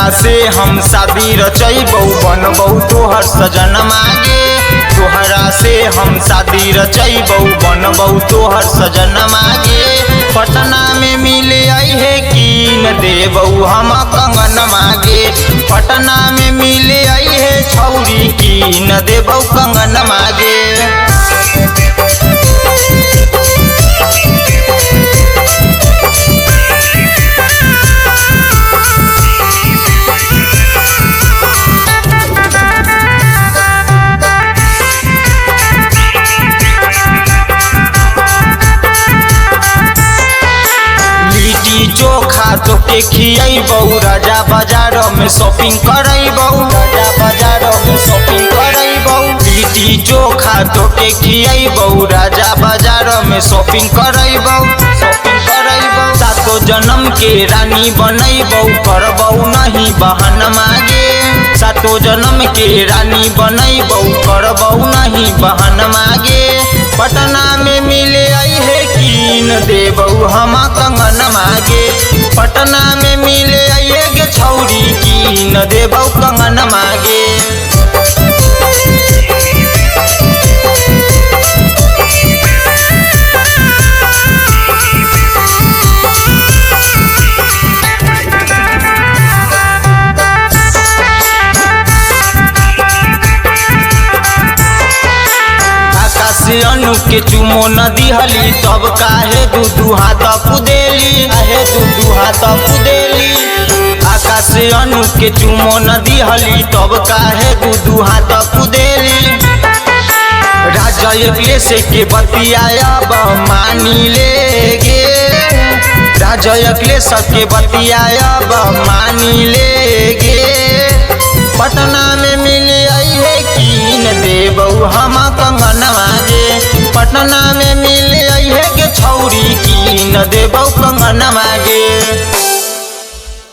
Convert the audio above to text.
तोहरा से हम शादी रचैबौ बनबौ तोहर सजन मागे। तोहरा से हम शादी रचैबौ बनबौ तोहर सजन मागे। पटना में मिले है कि न देबौ हम कंगन मागे। पटना में मिले है छौरी की न देबौ कंगन मागे। चोखा तो के खियबौ राजा बाजार में शॉपिंग करबौ। राजा बाजार में शॉपिंग करबौ। लिट्टी चोखा तो के खियबौ राजा बाजार में शॉपिंग करबौ। शॉपिंग करबौ सातो जन्म के रानी बनैबौ करबौ नहीं बहन मागे। सातो जन्म के रानी बनैबौ करबौ नहीं बहन मागे। पटना में मिले है कि न देबौ हम कंगन मागे। पटना में मिले गे छौरी की न देबौ कंगन मागे। अनु के चुमो न दिहली तब काहे दू हाथ कुदेली। काहे दू हाथ कुदेली। आकाश अनु के चुमो न दिहली तब काहे दू हाथ कुदेली। राजा अखिलेश के बतियाब मानी ले गे। राजा अखिलेश के बतियाब मानी ले गे। पटना में मिले है कि न देबौ हम कंगन मागे। पटना में मिले है गे छौरी की न देबौ कंगन मागे।